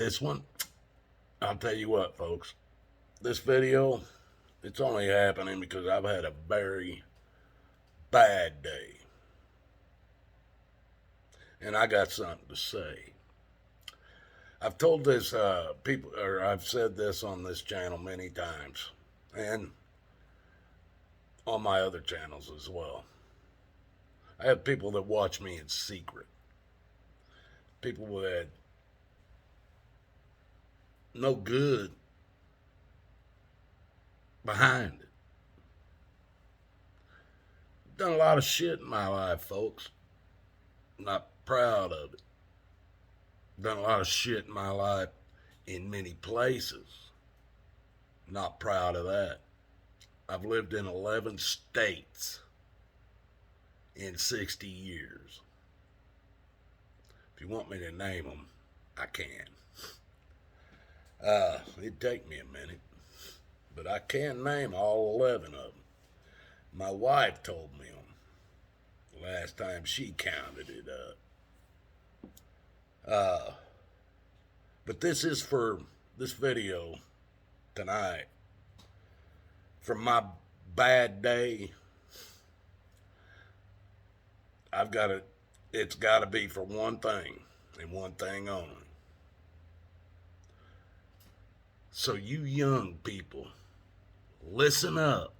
This one, I'll tell you what, folks. This video, it's only happening because I've had a very bad day. And I got something to say. I've told this people, or I've said this on this channel many times, and on my other channels as well. I have people that watch me in secret. People that no good behind it. Done a lot of shit in my life, folks. Not proud of it. Done a lot of shit in my life in many places. Not proud of that. I've lived in 11 states in 60 years. If you want me to name them, I can. It'd take me a minute, but I can name all 11 of them. My wife told me them last time she counted it up. But this is for this video tonight. From my bad day, it's got to be for one thing and one thing only. So you young people, listen up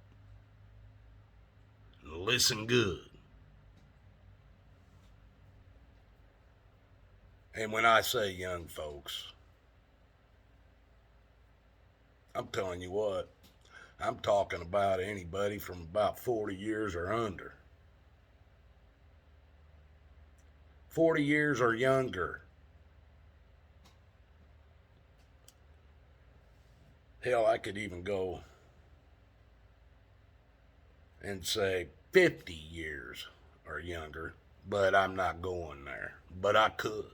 and listen good. And when I say young folks, I'm telling you what, I'm talking about anybody from about 40 years or under. 40 years or younger. Hell, I could even go and say 50 years or younger, but I'm not going there. But I could.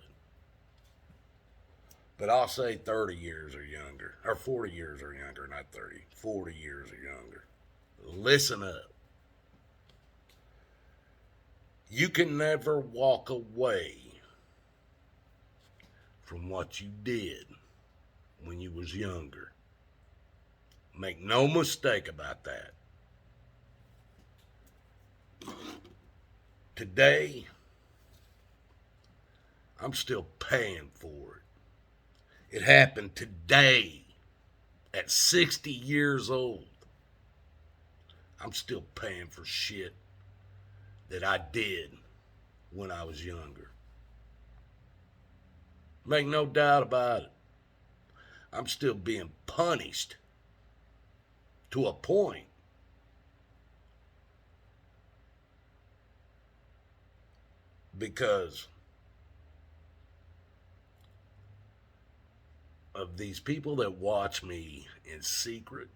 But I'll say 30 years or younger, or 40 years or younger, not 30, 40 years or younger. Listen up. You can never walk away from what you did when you was younger. Make no mistake about that. Today, I'm still paying for it. It happened today at 60 years old. I'm still paying for shit that I did when I was younger. Make no doubt about it. I'm still being punished to a point. Because of these people that watch me in secret,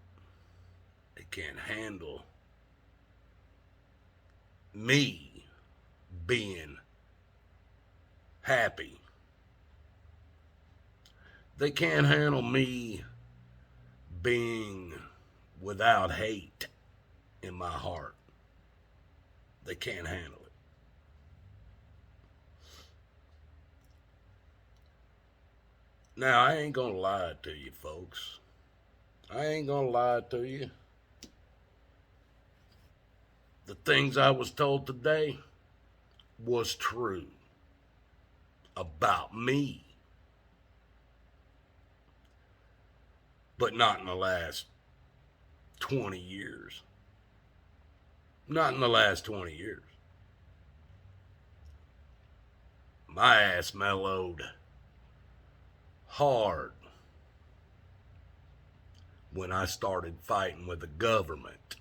they can't handle me being happy. They can't handle me being without hate in my heart. They can't handle it. Now, I ain't gonna lie to you, folks. I ain't gonna lie to you. The things I was told today was true about me. But not in the last 20 years. Not in the last 20 years. My ass mellowed hard when I started fighting with the government.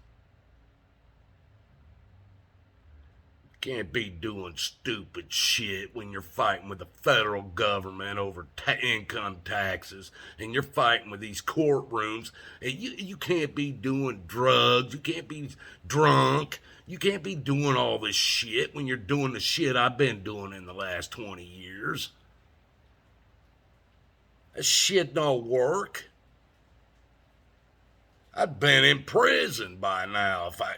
Can't be doing stupid shit when you're fighting with the federal government over income taxes, and you're fighting with these courtrooms, and you can't be doing drugs, you can't be drunk, you can't be doing all this shit when you're doing the shit I've been doing in the last 20 years. That shit don't work. I've been in prison by now if I...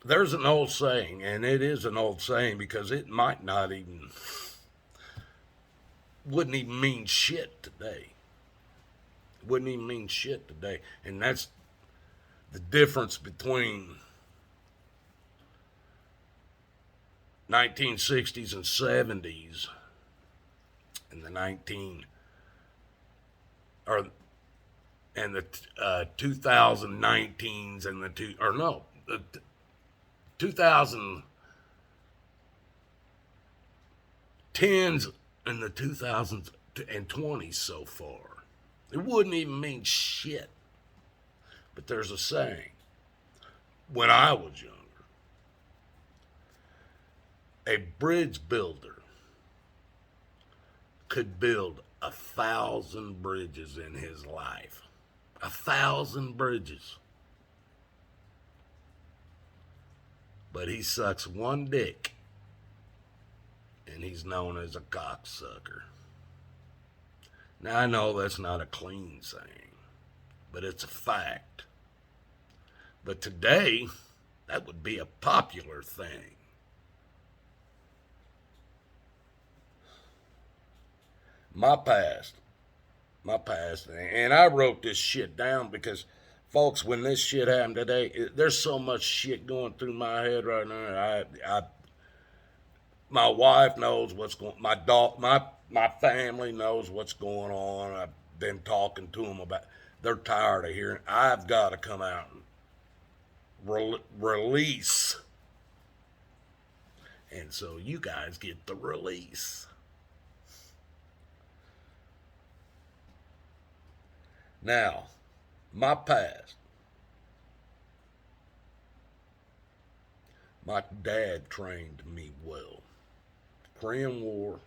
There's an old saying, and it is an old saying because it might not even, wouldn't even mean shit today. Wouldn't even mean shit today. And that's the difference between 1960s and 70s and the 19 or and the 2019s and the two or no the 2010s and the 2020s so far. It wouldn't even mean shit. But there's a saying. When I was younger, a bridge builder could build 1,000 bridges in his life. 1,000 bridges. But he sucks one dick, and he's known as a cocksucker. Now, I know that's not a clean saying, but it's a fact. But today, that would be a popular thing. My past, and I wrote this shit down because, folks, when this shit happened today, there's so much shit going through my head right now. My wife knows what's going. My family knows what's going on. I've been talking to them about. They're tired of hearing. I've got to come out and release, and so you guys get the release. Now, my past. My dad trained me well. Korean War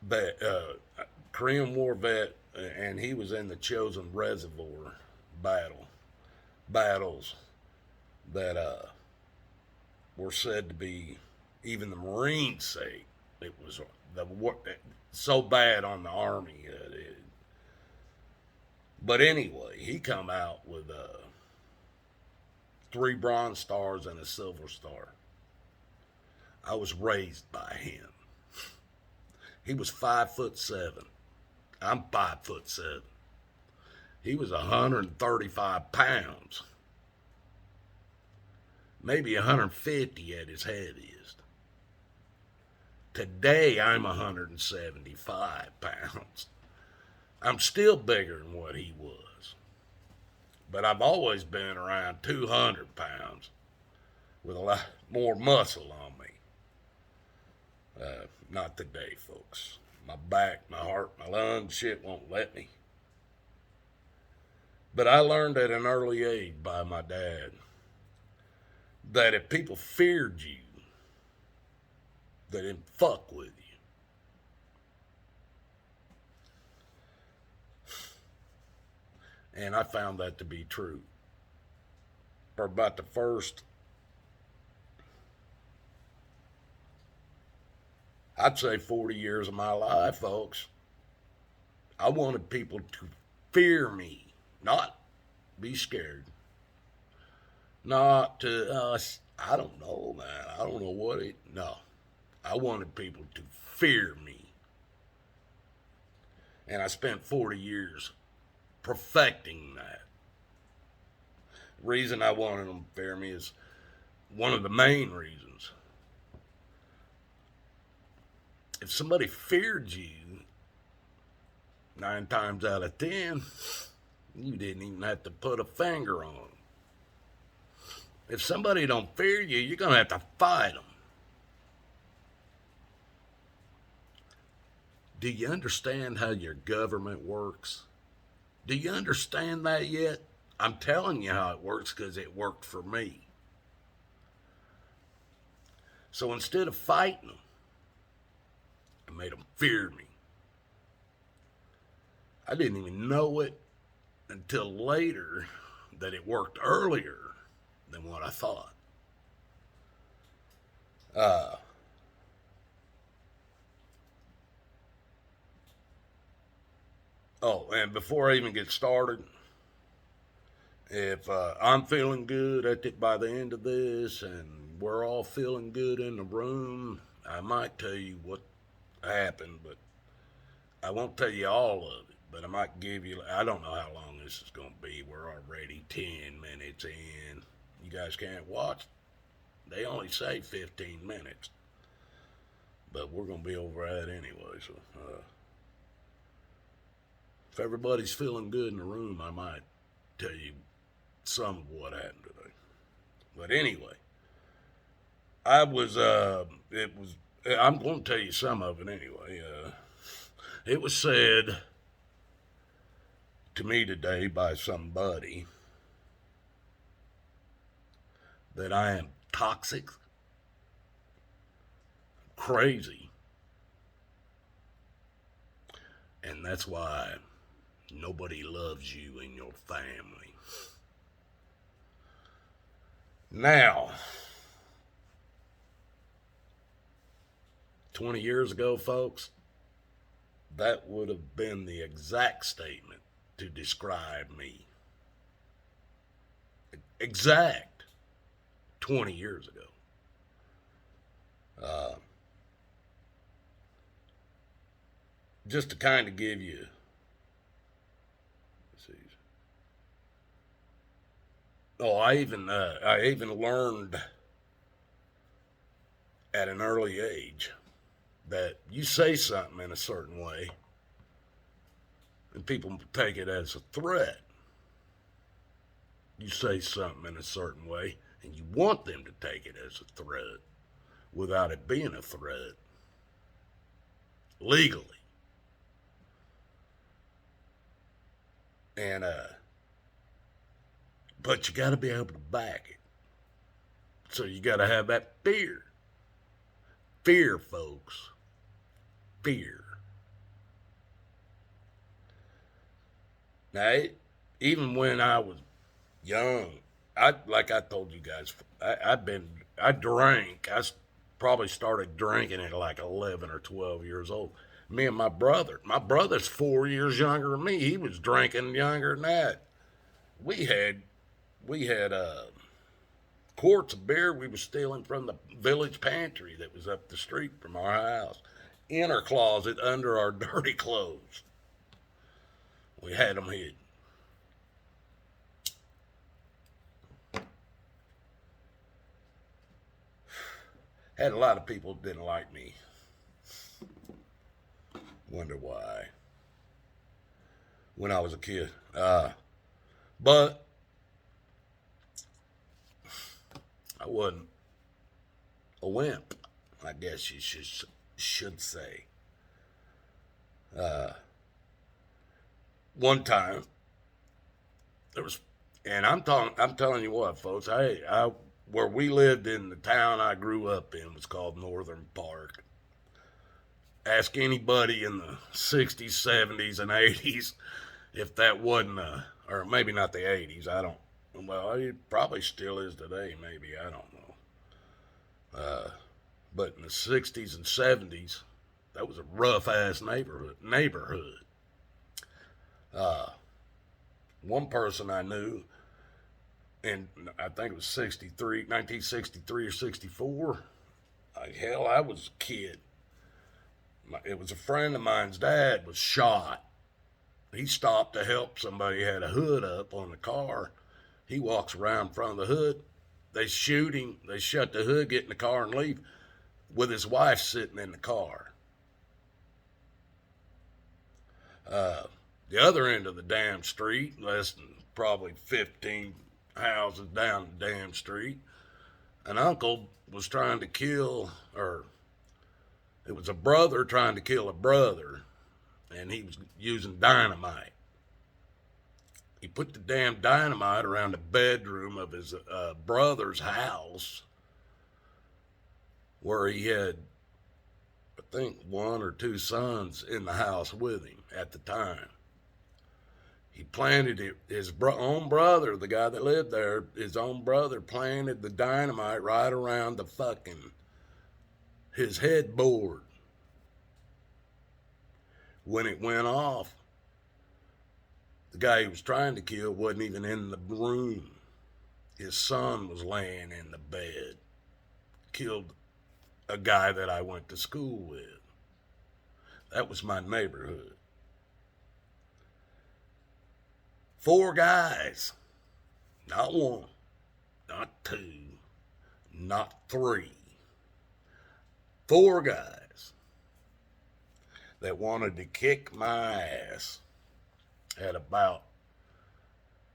vet, and he was in the Chosin Reservoir battles that were said to be, even the Marines say it was so bad on the Army. But anyway, he come out with 3 Bronze Stars and a Silver Star. I was raised by him. He was 5'7". I'm 5'7". He was 135 pounds. Maybe 150 at his heaviest. Today I'm 175 pounds. I'm still bigger than what he was. But I've always been around 200 pounds with a lot more muscle on me. Not today, folks. My back, my heart, my lungs, shit won't let me. But I learned at an early age by my dad that if people feared you, they didn't fuck with you. And I found that to be true. For about the first, I'd say 40 years of my life, folks, I wanted people to fear me, not be scared. Not to, I don't know, man. I don't know what it, no. I wanted people to fear me. And I spent 40 years perfecting that. The reason I wanted them to fear me is one of the main reasons. If somebody feared you, 9 times out of 10, you didn't even have to put a finger on them. If somebody don't fear you, you're going to have to fight them. Do you understand how your government works? Do you understand that yet? I'm telling you how it works because it worked for me. So instead of fighting them, I made them fear me. I didn't even know it until later that it worked earlier than what I thought. And before I even get started, If I'm feeling good by the end of this, and we're all feeling good in the room, I might tell you what happened, but I won't tell you all of it. But I might give you. I don't know how long this is going to be. We're already 10 minutes in. You guys can't watch. They only say 15 minutes, but we're going to be over that anyway. So if everybody's feeling good in the room, I might tell you some of what happened today. But anyway, I was, it was, I'm going to tell you some of it anyway. It was said to me today by somebody that I am toxic, crazy, and that's why nobody loves you and your family. Now, 20 years ago, folks, that would have been the exact statement to describe me. Exact 20 years ago. Just to kind of give you, I even learned at an early age that you say something in a certain way and people take it as a threat. You say something in a certain way and you want them to take it as a threat without it being a threat legally. And but you got to be able to back it. So you got to have that fear. Fear, folks. Fear. Now, even when I was young, like I told you guys, I drank. I probably started drinking at like 11 or 12 years old. Me and my brother's 4 years younger than me. He was drinking younger than that. We had quarts of beer we were stealing from the village pantry that was up the street from our house, in our closet under our dirty clothes. We had them hidden. Had a lot of people that didn't like me. Wonder why. When I was a kid. But I wasn't a wimp, I guess you should say. One time there was, and I'm telling you what, folks. Where we lived in the town I grew up in was called Northern Park. Ask anybody in the 60s, 70s, and 80s if that wasn't or maybe not the 80s. I don't. Well, it probably still is today. Maybe, I don't know. But in the 60s and 70s, that was a rough ass neighborhood. One person I knew, and I think it was 1963 or 64. Hell, I was a kid. It was a friend of mine's dad was shot. He stopped to help somebody had a hood up on the car. He walks around in front of the hood. They shoot him. They shut the hood, get in the car, and leave with his wife sitting in the car. The other end of the damn street, less than probably 15 houses down the damn street, an uncle was trying to kill, or it was a brother trying to kill a brother, and he was using dynamite. He put the damn dynamite around the bedroom of his brother's house, where he had, I think, one or two sons in the house with him at the time. He planted it, his own brother, the guy that lived there, his own brother planted the dynamite right around the his headboard. When it went off, The guy he was trying to kill wasn't even in the room. His son was laying in the bed. Killed a guy that I went to school with. That was my neighborhood. 4 guys. Not 1, not 2, not 3. 4 guys that wanted to kick my ass at about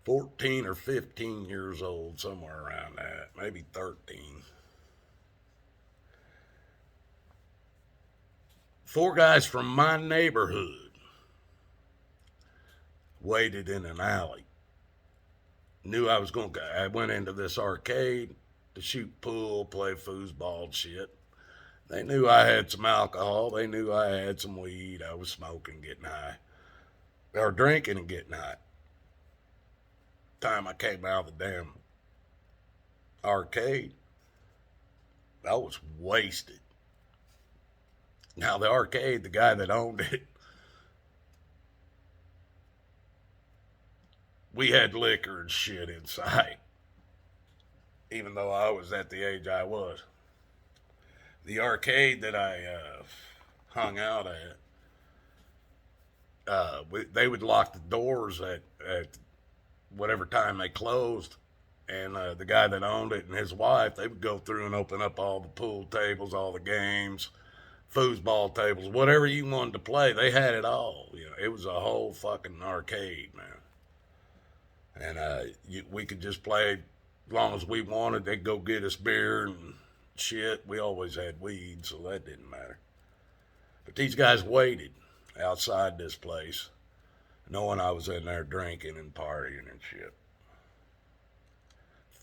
14 or 15 years old, somewhere around that, maybe 13. 4 guys from my neighborhood waited in an alley. Knew I was going to, I went into this arcade to shoot pool, play foosball shit. They knew I had some alcohol. They knew I had some weed. I was smoking, getting high. Or drinking and getting high. Time I came out of the damn arcade, I was wasted. Now the arcade, the guy that owned it, we had liquor and shit inside, even though I was at the age I was. The arcade that I hung out at, they would lock the doors at whatever time they closed. And the guy that owned it and his wife, they would go through and open up all the pool tables, all the games, foosball tables, whatever you wanted to play. They had it all. You know, it was a whole fucking arcade, man. And we could just play as long as we wanted. They'd go get us beer and shit. We always had weed, so that didn't matter. But these guys waited outside this place, knowing I was in there drinking and partying and shit.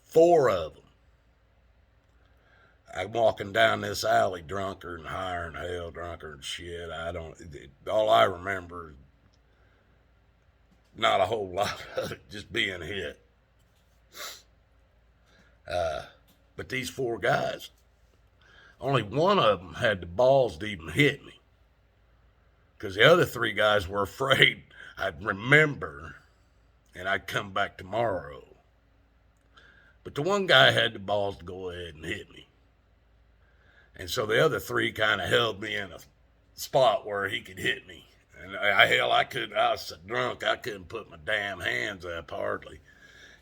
4 of them. I'm walking down this alley drunker and higher than hell, drunker and shit. All I remember is not a whole lot of it, just being hit. But these 4 guys, only one of them had the balls to even hit me. Because the other 3 guys were afraid I'd remember and I'd come back tomorrow. But the one guy had the balls to go ahead and hit me. And so the other 3 kind of held me in a spot where he could hit me. And I was so drunk, I couldn't put my damn hands up hardly.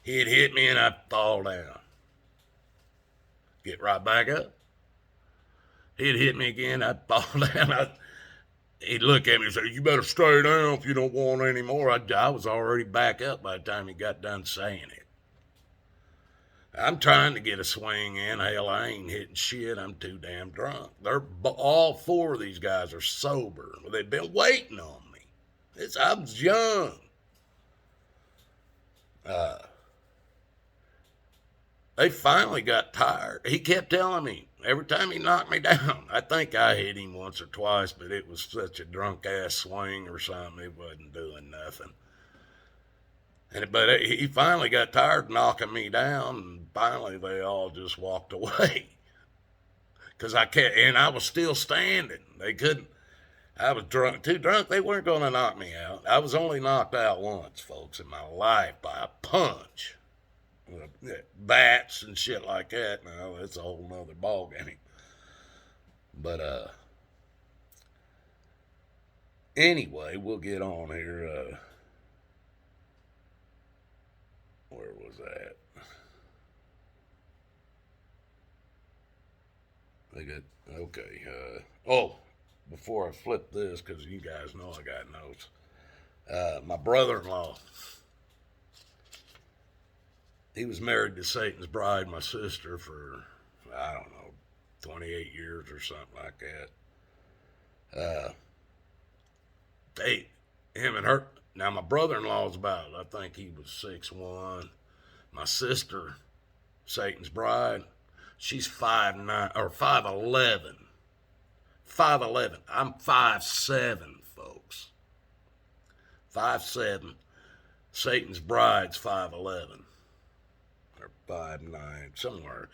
He'd hit me and I'd fall down. Get right back up. He'd hit me again, I'd fall down. He'd look at me and say, "You better stay down if you don't want any more." I was already back up by the time he got done saying it. I'm trying to get a swing in. Hell, I ain't hitting shit. I'm too damn drunk. All 4 of these guys are sober. They've been waiting on me. I was young. They finally got tired. He kept telling me every time he knocked me down. I think I hit him once or twice, but it was such a drunk ass swing or something. It wasn't doing nothing. But he finally got tired of knocking me down, and finally they all just walked away. Because I was still standing. They couldn't. I was too drunk. They weren't going to knock me out. I was only knocked out once, folks, in my life by a punch. Bats and shit like that. Now, that's a whole nother ballgame. But, anyway, we'll get on here. Where was that? Okay. Before I flip this, because you guys know I got notes. My brother-in-law, he was married to Satan's bride, my sister, for, I don't know, 28 years or something like that. Him and her, now my brother-in-law's about, I think he was 6'1". My sister, Satan's bride, she's 5'9", or 5'11". 5'11". I'm 5'7", folks. 5'7". Satan's bride's 5'11". Or 5'9", somewhere.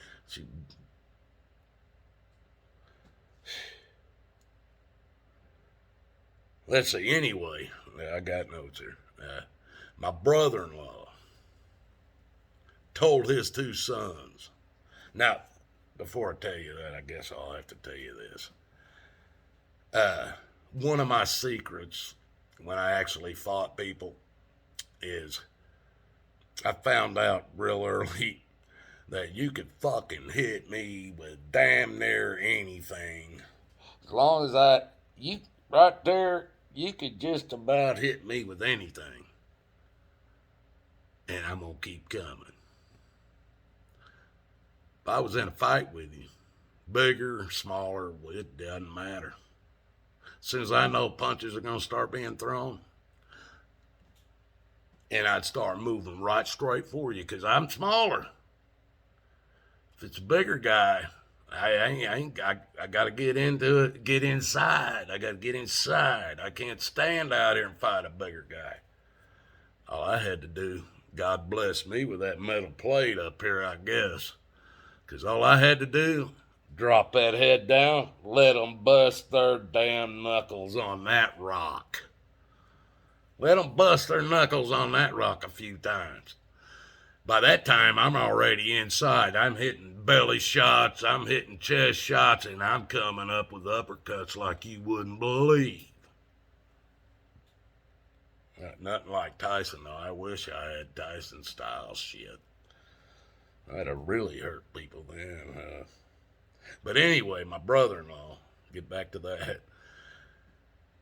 Let's see, anyway, I got notes here. My brother-in-law told his two sons. Now, before I tell you that, I guess I'll have to tell you this. One of my secrets when I actually fought people is I found out real early that you could fucking hit me with damn near anything. As long as you right there, you could just about hit me with anything. And I'm gonna keep coming. If I was in a fight with you, bigger, smaller, it doesn't matter. As soon as I know punches are gonna start being thrown, and I'd start moving right straight for you because I'm smaller. If it's a bigger guy, I got to get into it, get inside. I got to get inside. I can't stand out here and fight a bigger guy. All I had to do, God bless me with that metal plate up here, I guess. Because all I had to do, drop that head down, let them bust their damn knuckles on that rock. Let them bust their knuckles on that rock a few times. By that time, I'm already inside. I'm hitting belly shots, I'm hitting chest shots, and I'm coming up with uppercuts like you wouldn't believe. Nothing like Tyson, though. I wish I had Tyson-style shit. I'd have really hurt people then. But anyway, my brother-in-law, get back to that.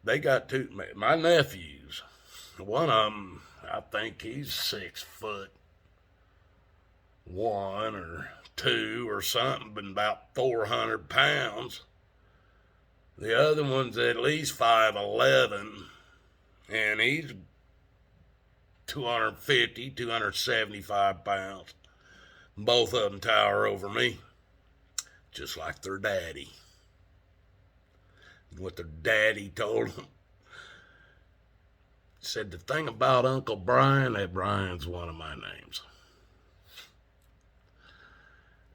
They got my nephews. One of them, I think he's 6'1" or 2 or something, but about 400 pounds. The other one's at least 5'11", and he's 250, 275 pounds. Both of them tower over me, just like their daddy. What their daddy told them. Said the thing about Uncle Brian, that Brian's one of my names.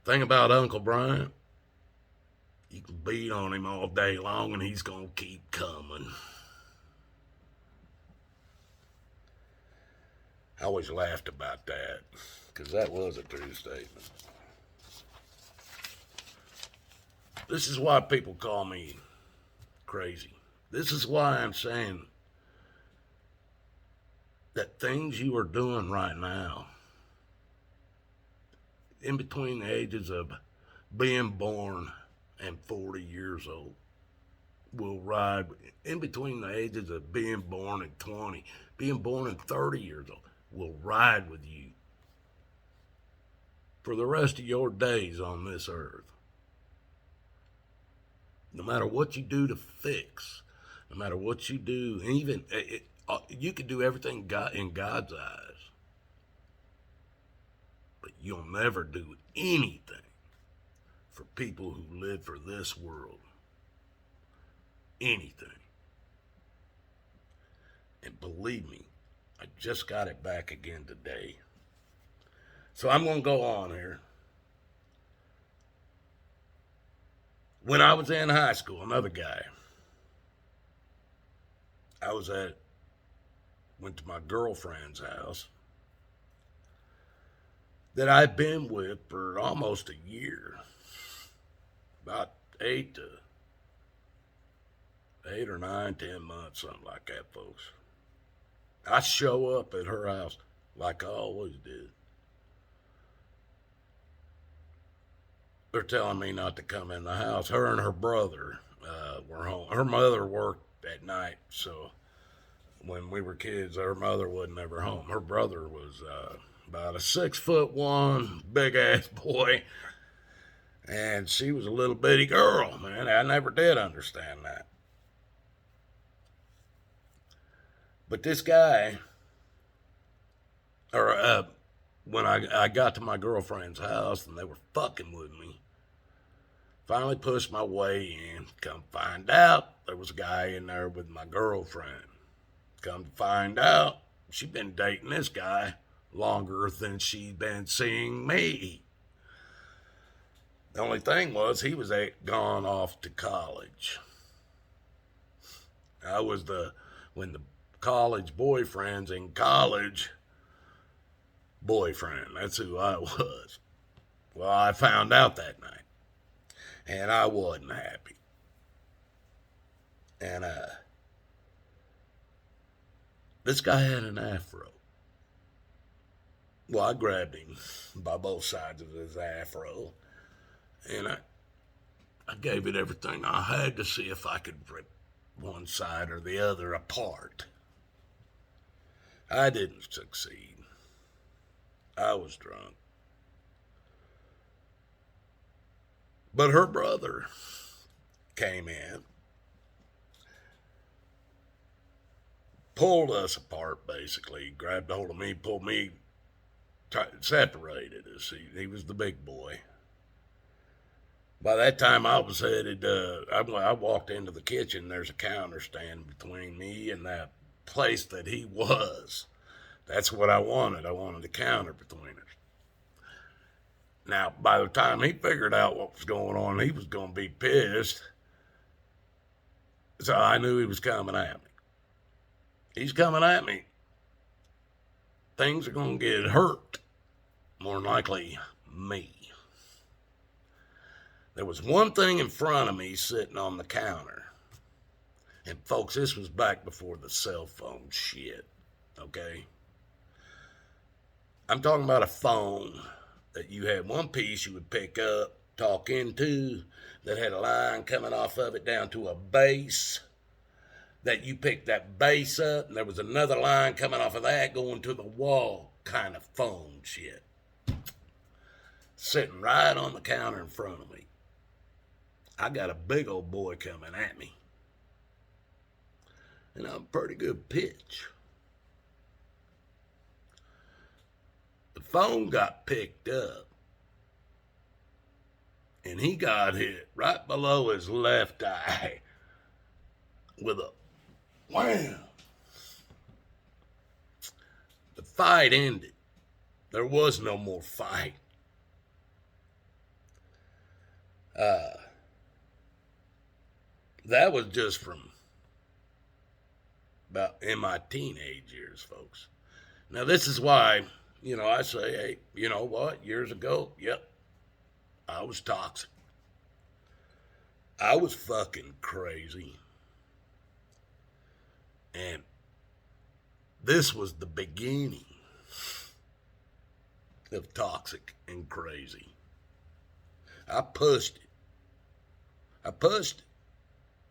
Thing about Uncle Brian, you can beat on him all day long and he's gonna keep coming. I always laughed about that, because that was a true statement. This is why people call me crazy. This is why I'm saying that things you are doing right now, in between the ages of being born and 40 years old, will ride, in between the ages of being born and 20, being born and 30 years old, will ride with you for the rest of your days on this earth. No matter what you do to fix, no matter what you do, even you can do everything in God's eyes, but you'll never do anything for people who live for this world. Anything. And believe me, I just got it back again today. So I'm going to go on here. When I was in high school, another guy, went to my girlfriend's house that I've been with for almost a year. About 8 or 9, 10 months, something like that, folks. I show up at her house like I always did. They're telling me not to come in the house. Her and her brother were home. Her mother worked at night, so when we were kids, her mother wasn't ever home. Her brother was about a 6'1", big ass boy, and she was a little bitty girl. Man, I never did understand that. But this guy, when I got to my girlfriend's house and they were fucking with me, finally pushed my way in. Come find out, there was a guy in there with my girlfriend. Come to find out, she'd been dating this guy longer than she'd been seeing me. The only thing was, he was gone off to college. When the college boyfriends in college. Boyfriend, that's who I was. Well, I found out that night, and I wasn't happy. And this guy had an afro. Well, I grabbed him by both sides of his afro, and I gave it everything I had to see if I could rip one side or the other apart. I didn't succeed. I was drunk. But her brother came in, pulled us apart basically, grabbed a hold of me, pulled me, separated us. He was the big boy. By that time, I was headed, I walked into the kitchen. There's a counter stand between me and that place that he was. That's what I wanted. I wanted a counter between us. Now, by the time he figured out what was going on, he was going to be pissed. So I knew he was coming at me. He's coming at me. Things are going to get hurt. More than likely, me. There was one thing in front of me sitting on the counter. And folks, this was back before the cell phone shit, okay? I'm talking about a phone that you had one piece you would pick up, talk into, that had a line coming off of it down to a base, that you picked that base up, and there was another line coming off of that going to the wall kind of phone shit. Sitting right on the counter in front of me. I got a big old boy coming at me. And I'm pretty good pitch. The phone got picked up. And he got hit right below his left eye with a wham. The fight ended. There was no more fight. That was just from about in my teenage years, folks. Now, this is why, I say, hey, you know what? Years ago, yep, I was toxic. I was fucking crazy. And this was the beginning of toxic and crazy. I pushed it.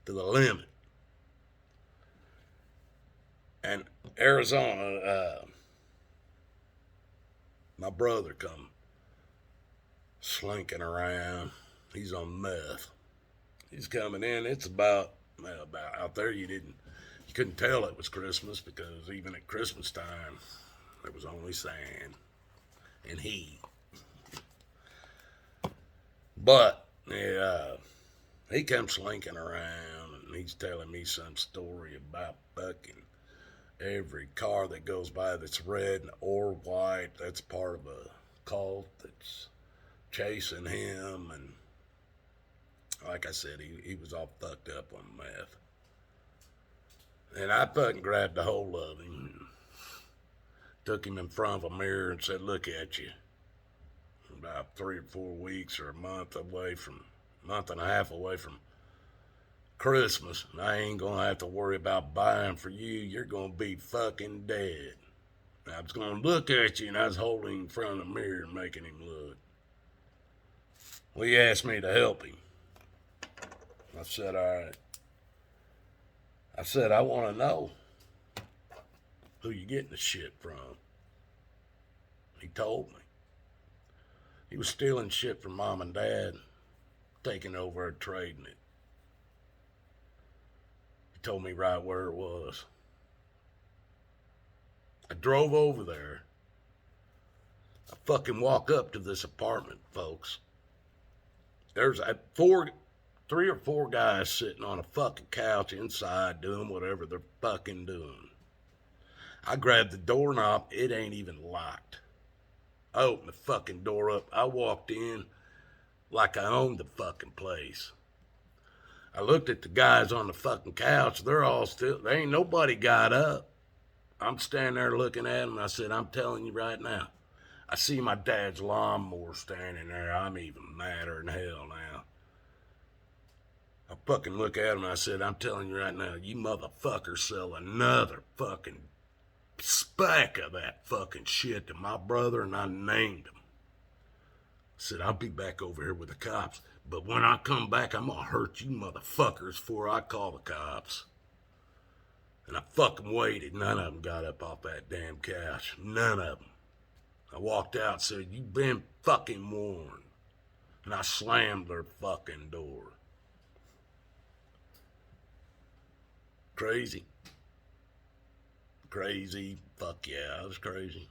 To the limit. And Arizona, my brother come slinking around. He's on meth. He's coming in. It's about out there. You couldn't tell it was Christmas because even at Christmas time, there was only sand and heat. But he comes slinking around and he's telling me some story about fucking every car that goes by that's red or white. That's part of a cult that's chasing him. And like I said, he was all fucked up on meth. And I fucking grabbed a hold of him and took him in front of a mirror and said, look at you. About 3 or 4 weeks or a month and a half away from Christmas, and I ain't gonna have to worry about buying for you. You're gonna be fucking dead. And I was gonna look at you, and I was holding him in front of the mirror and making him look. Well, he asked me to help him. I said, all right. I said, I want to know who you getting the shit from. He told me. He was stealing shit from mom and dad, taking over and trading it. He told me right where it was. I drove over there. I fucking walk up to this apartment, folks. There's 3 or 4 guys sitting on a fucking couch inside doing whatever they're fucking doing. I grabbed the doorknob. It ain't even locked. I opened the fucking door up. I walked in like I owned the fucking place. I looked at the guys on the fucking couch. They're all still, there ain't nobody got up. I'm standing there looking at him. I said, I'm telling you right now, I see my dad's lawnmower standing there. I'm even madder than hell now. I fucking look at him and I said, I'm telling you right now, you motherfuckers sell another fucking speck of that fucking shit to my brother, and I named him. I said, I'll be back over here with the cops, but when I come back, I'm gonna hurt you motherfuckers before I call the cops. And I fucking waited. None of them got up off that damn couch. None of them. I walked out and said, you've been fucking warned. And I slammed their fucking door. Crazy. Crazy. Fuck yeah, I was crazy.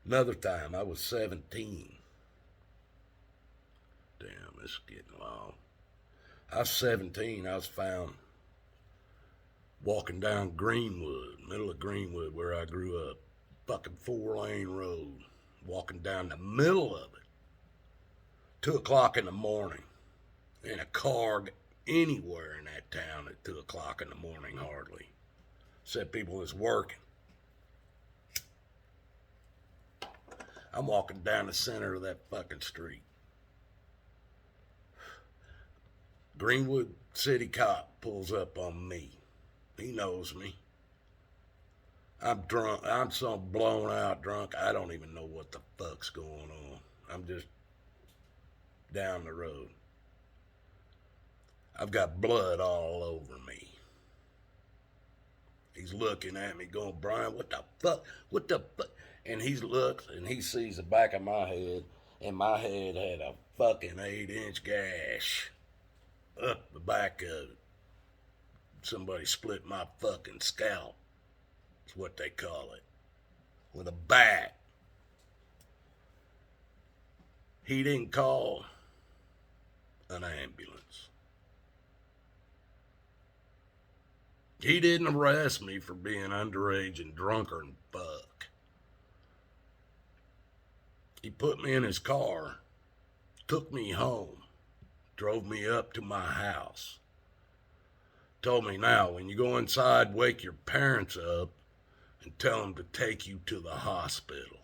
Another time, I was 17. Damn, this is getting long. I was 17. I was found walking down Greenwood, middle of Greenwood, where I grew up. Fucking 4-lane road. Walking down the middle of it. 2 o'clock in the morning. In a car anywhere in that town at 2 o'clock in the morning, hardly. Said people was working. I'm walking down the center of that fucking street. Greenwood City cop pulls up on me. He knows me. I'm drunk. I'm so blown out drunk, I don't even know what the fuck's going on. I'm just down the road. I've got blood all over me. He's looking at me going, Brian, what the fuck? What the fuck? And he looks and he sees the back of my head, and my head had a fucking 8-inch gash up the back of it. Somebody split my fucking scalp. That's what they call it. With a bat. He didn't call an ambulance. He didn't arrest me for being underage and drunker than fuck. He put me in his car, took me home, drove me up to my house. Told me, now, when you go inside, wake your parents up and tell them to take you to the hospital.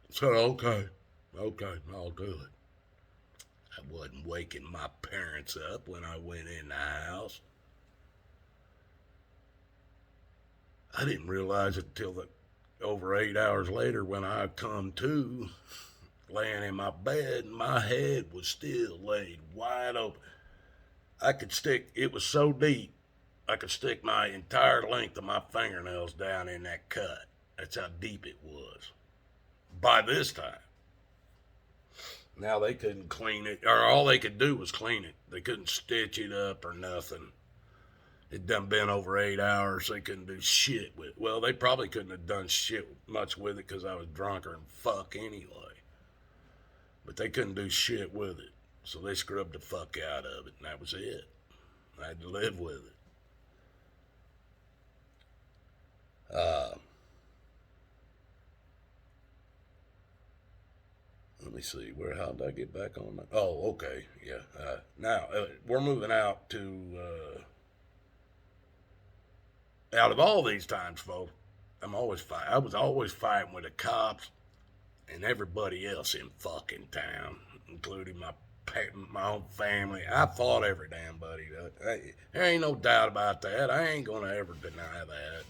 I said, okay, I'll do it. I wasn't waking my parents up when I went in the house. I didn't realize it till over 8 hours later when I come to, laying in my bed, my head was still laid wide open. It was so deep, I could stick my entire length of my fingernails down in that cut. That's how deep it was. By this time. Now they couldn't clean it, or all they could do was clean it. They couldn't stitch it up or nothing. It done been over 8 hours. They couldn't do shit with it. Well, they probably couldn't have done shit much with it because I was drunker than fuck anyway. But they couldn't do shit with it. So they scrubbed the fuck out of it, and that was it. I had to live with it. Let me see, how did I get back on that? Oh, okay, yeah. Now, we're moving out to, out of all these times, folks, I was always fighting with the cops and everybody else in fucking town, including my own family. I fought every damn buddy. There ain't no doubt about that. I ain't gonna ever deny that.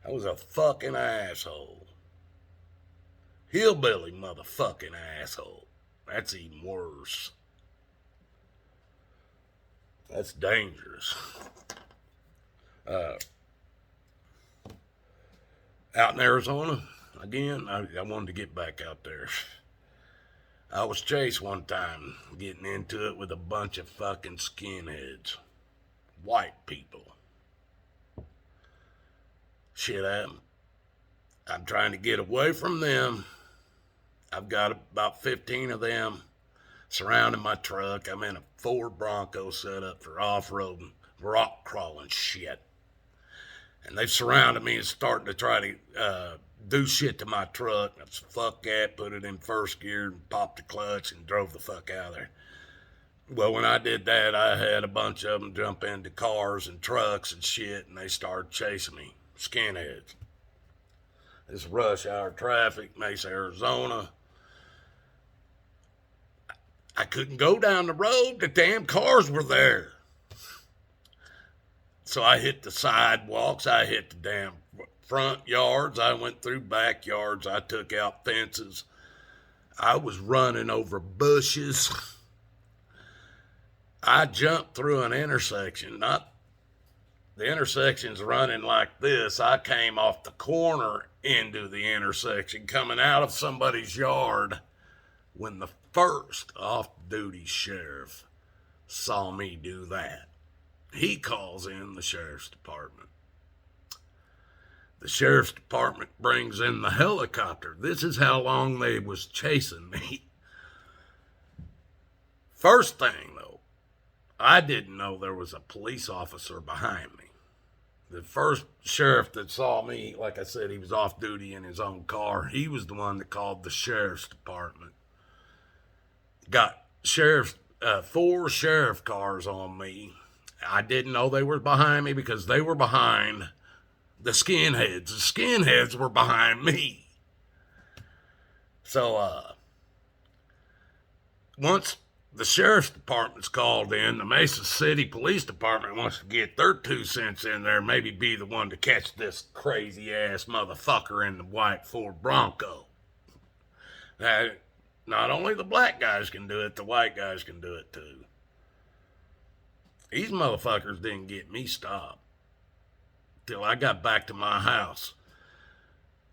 I was a fucking asshole. Hillbilly motherfucking asshole. That's even worse. That's dangerous. Out in Arizona, again, I wanted to get back out there. I was chased one time, getting into it with a bunch of fucking skinheads. White people. Shit happened. I'm trying to get away from them. I've got about 15 of them surrounding my truck. I'm in a Ford Bronco set up for off-roading, rock crawling shit. And they've surrounded me and starting to try to do shit to my truck. I said, fuck that, put it in first gear and popped the clutch and drove the fuck out of there. Well, when I did that, I had a bunch of them jump into cars and trucks and shit, and they started chasing me. Skinheads. This rush hour traffic, Mesa, Arizona. I couldn't go down the road. The damn cars were there. So I hit the sidewalks. I hit the damn front yards. I went through backyards. I took out fences. I was running over bushes. I jumped through an intersection. Not the intersection's running like this. I came off the corner into the intersection, coming out of somebody's yard, when the first off-duty sheriff saw me do that. He calls in the sheriff's department. The sheriff's department brings in the helicopter. This is how long they was chasing me. First thing, though, I didn't know there was a police officer behind me. The first sheriff that saw me, like I said, he was off duty in his own car. He was the one that called the sheriff's department. Got four sheriff cars on me. I didn't know they were behind me because they were behind the skinheads. The skinheads were behind me. So, once the sheriff's department's called in, the Mesa City Police Department wants to get their 2 cents in there, maybe be the one to catch this crazy-ass motherfucker in the white Ford Bronco. Now, not only the black guys can do it, the white guys can do it too. These motherfuckers didn't get me stopped till I got back to my house.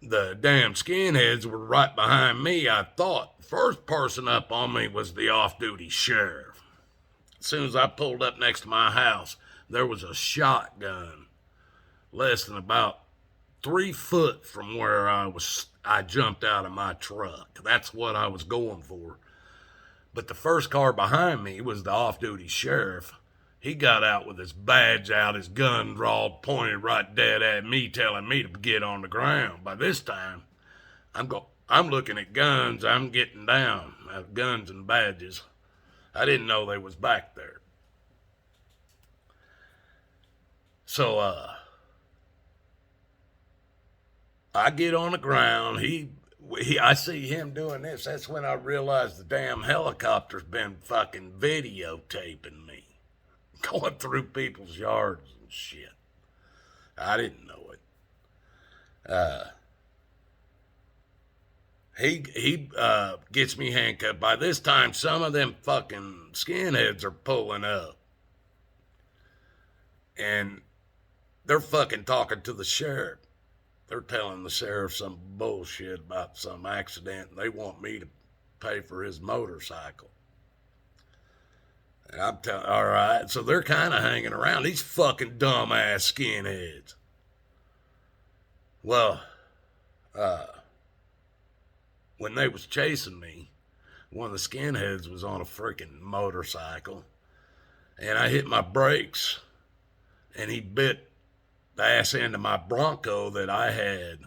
The damn skinheads were right behind me. I thought the first person up on me was the off-duty sheriff. As soon as I pulled up next to my house, there was a shotgun less than about 3 foot from where I jumped out of my truck. That's what I was going for. But the first car behind me was the off-duty sheriff. He got out with his badge out, his gun drawn, pointed right dead at me, telling me to get on the ground. By this time, I'm looking at guns. I'm getting down. Guns and badges. I didn't know they was back there. So, I get on the ground. I see him doing this. That's when I realized the damn helicopter's been fucking videotaping me. Going through people's yards and shit. I didn't know it. He gets me handcuffed. By this time, some of them fucking skinheads are pulling up. And they're fucking talking to the sheriff. They're telling the sheriff some bullshit about some accident. They want me to pay for his motorcycle. And I'm telling, all right, so they're kind of hanging around these fucking dumbass skinheads. Well, when they was chasing me, one of the skinheads was on a freaking motorcycle, and I hit my brakes, and he bit the ass end of my Bronco that I had.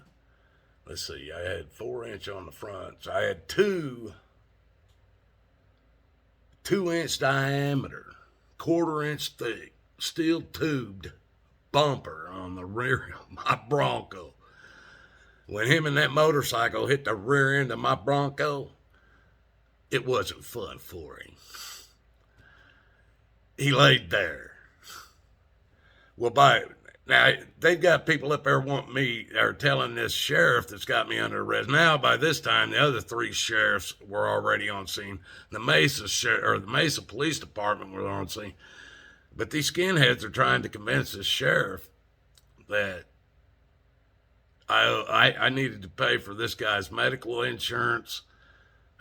Let's see, I had 4-inch on the front, so I had 2-inch diameter, 1/4-inch thick, steel tubed bumper on the rear of my Bronco. When him and that motorcycle hit the rear end of my Bronco, it wasn't fun for him. He laid there. Well, now, they've got people up there wanting me, or telling this sheriff that's got me under arrest. Now, by this time, the other 3 sheriffs were already on scene. The Mesa Police Department were on scene. But these skinheads are trying to convince this sheriff that I needed to pay for this guy's medical insurance,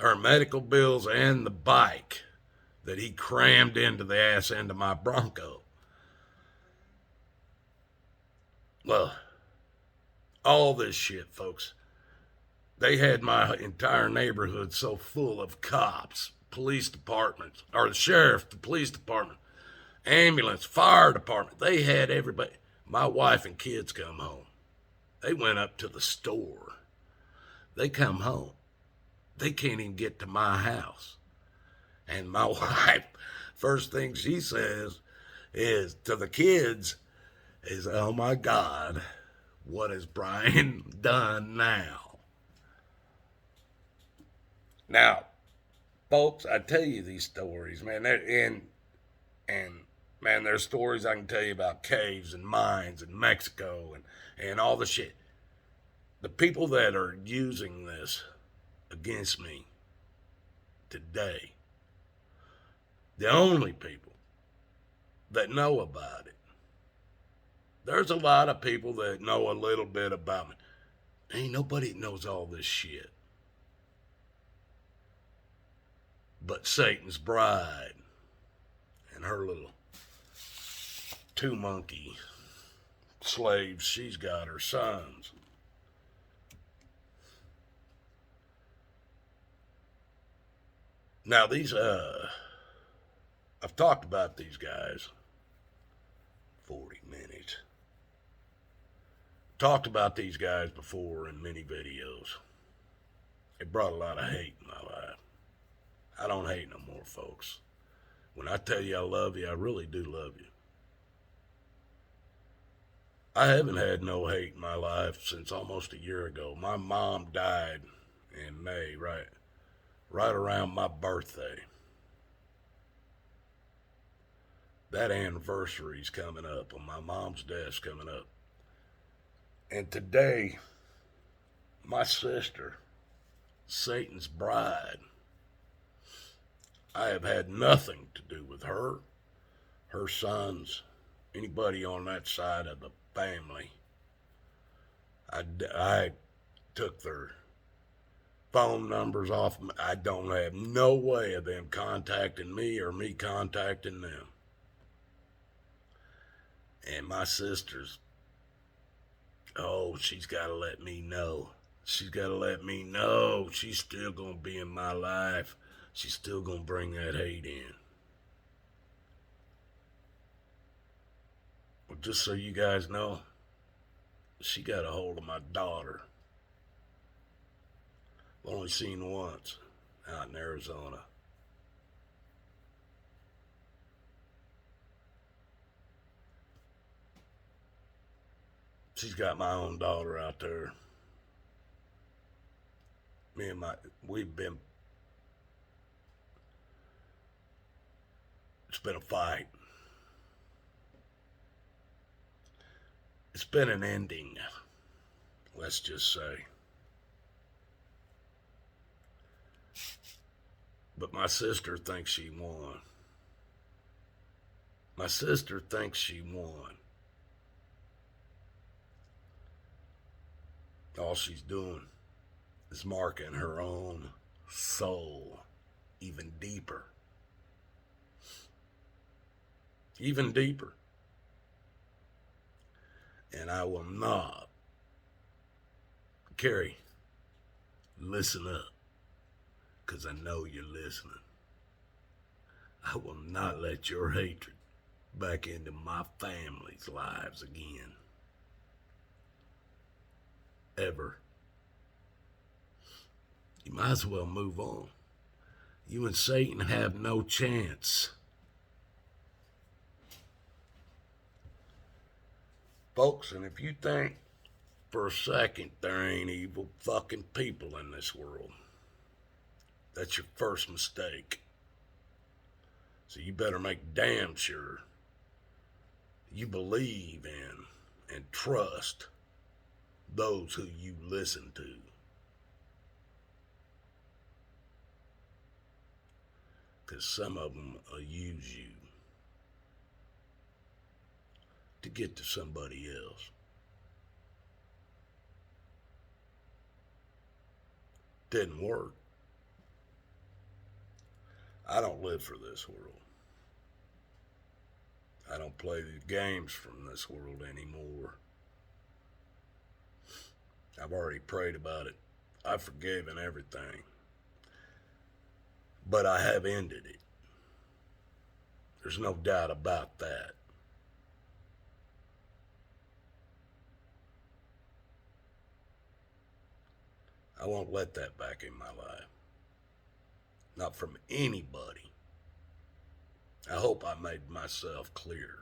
or medical bills, and the bike that he crammed into the ass end of my Bronco. Well, all this shit, folks, they had my entire neighborhood so full of cops, police departments, or the sheriff, the police department, ambulance, fire department. They had everybody. My wife and kids come home. They went up to the store. They come home. They can't even get to my house. And my wife, first thing she says is to the kids is, "Oh my God, what has Brian done now?" Now, folks, I tell you these stories, man, and man, there's stories I can tell you about caves and mines in Mexico and all the shit. The people that are using this against me today, the only people that know about it, there's a lot of people that know a little bit about me. Ain't nobody knows all this shit but Satan's bride and her little two monkey slaves she's got, her sons. Now these I've talked about these guys 40 minutes. Talked about these guys before in many videos. It brought a lot of hate in my life. I don't hate no more, folks. When I tell you I love you, I really do love you. I haven't had no hate in my life since almost a year ago. My mom died in May, right around my birthday. That anniversary's coming up, on my mom's death's coming up. And today, my sister, Satan's bride, I have had nothing to do with her, her sons, anybody on that side of the family. I took their phone numbers off. I don't have no way of them contacting me or me contacting them. And my sister's, oh, she's got to let me know. She's got to let me know she's still going to be in my life. She's still going to bring that hate in. Well, just so you guys know, she got a hold of my daughter. I've only seen once out in Arizona. She's got my own daughter out there. It's been a fight. It's been an ending, let's just say. But my sister thinks she won. My sister thinks she won. All she's doing is marking her own soul even deeper. Even deeper. And I will not. Carrie, listen up, because I know you're listening. I will not let your hatred back into my family's lives again. Ever. You might as well move on. You and Satan have no chance. Folks, and if you think for a second there ain't evil fucking people in this world, that's your first mistake. So you better make damn sure you believe in and trust those who you listen to. Because some of them will use you to get to somebody else. Didn't work. I don't live for this world. I don't play the games from this world anymore. I've already prayed about it. I've forgiven everything. But I have ended it. There's no doubt about that. I won't let that back in my life. Not from anybody. I hope I made myself clear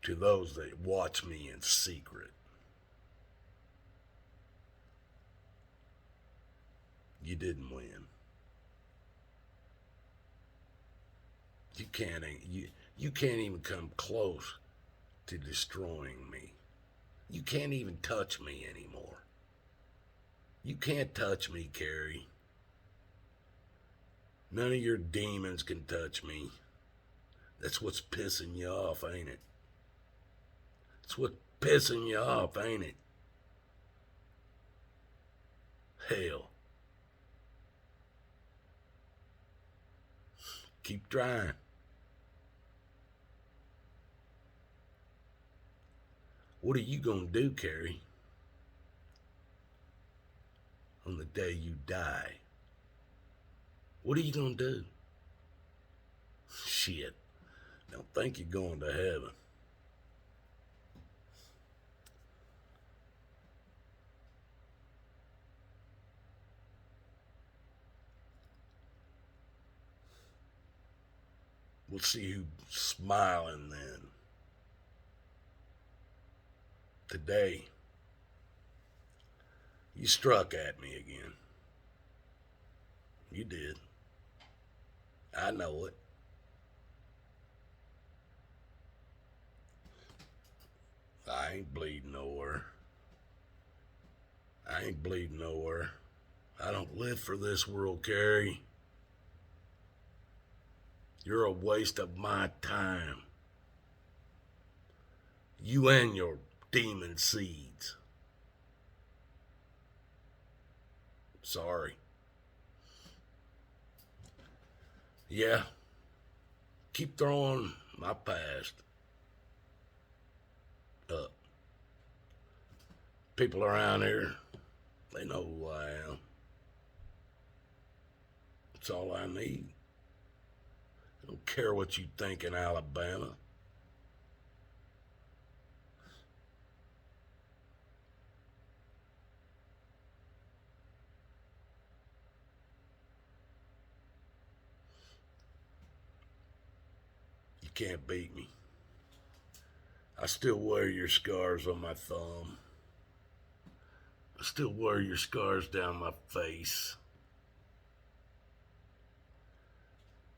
to those that watch me in secret. You didn't win. You can't even come close to destroying me. You can't even touch me anymore. You can't touch me, Carrie. None of your demons can touch me. That's what's pissing you off, ain't it? That's what's pissing you off, ain't it? Hell. Keep trying. What are you gonna do, Carrie, on the day you die? What are you gonna do? Shit. Don't think you're going to heaven. We'll see who's smiling then. Today, you struck at me again. You did. I know it. I ain't bleeding nowhere. I ain't bleeding nowhere. I don't live for this world, Carrie. You're a waste of my time. You and your demon seeds. Sorry. Yeah. Keep throwing my past up. People around here, they know who I am. That's all I need. I don't care what you think in Alabama. You can't beat me. I still wear your scars on my thumb. I still wear your scars down my face.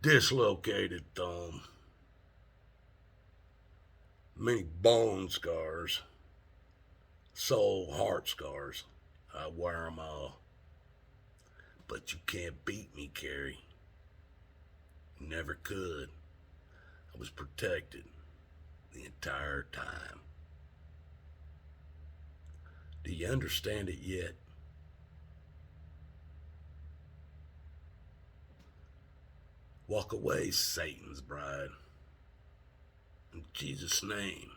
Dislocated thumb. Many bone scars. Soul, heart scars. I wear them all. But you can't beat me, Carrie. You never could. I was protected the entire time. Do you understand it yet? Walk away, Satan's bride. In Jesus' name,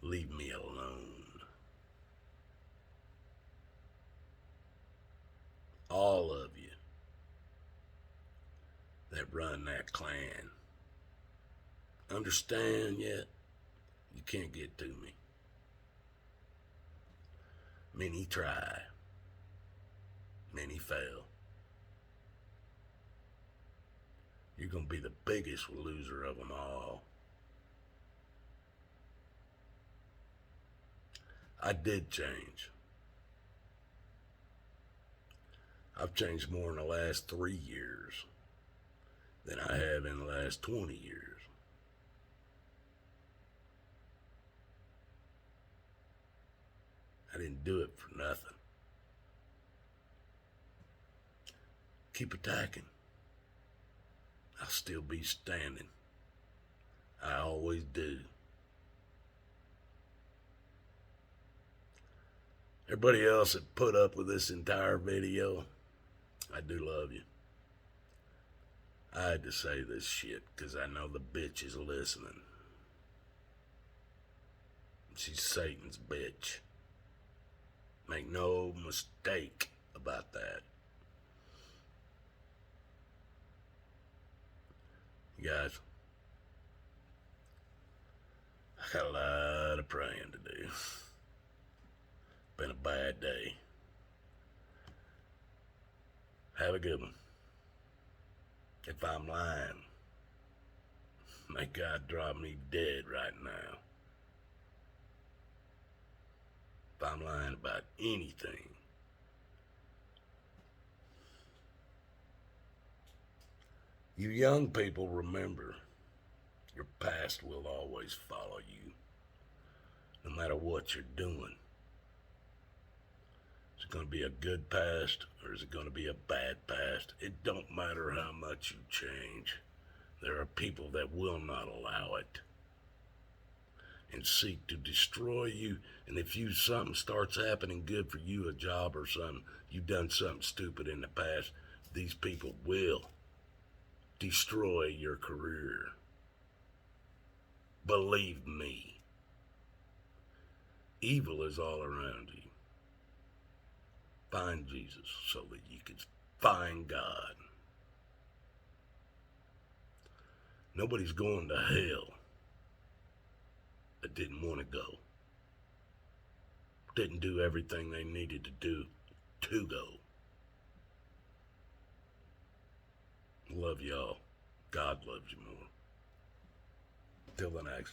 leave me alone. All of you that run that clan. Understand yet? You can't get to me. Many try. Many fail. You're going to be the biggest loser of them all. I did change. I've changed more in the last 3 years than I have in the last 20 years. I didn't do it for nothing. Keep attacking. I'll still be standing. I always do. Everybody else that put up with this entire video, I do love you. I had to say this shit because I know the bitch is listening. She's Satan's bitch. Make no mistake about that. You guys, I got a lot of praying to do. Been a bad day. Have a good one. If I'm lying, may God drop me dead right now. If I'm lying about anything, you young people, remember, your past will always follow you, no matter what you're doing. Is it going to be a good past or is it going to be a bad past? It don't matter how much you change. There are people that will not allow it and seek to destroy you. And if something starts happening good for you, a job or something, you've done something stupid in the past, these people will destroy your career. Believe me. Evil is all around you. Find Jesus so that you can find God. Nobody's going to hell that didn't want to go. Didn't do everything they needed to do to go. Love y'all. God loves you more. Till the next.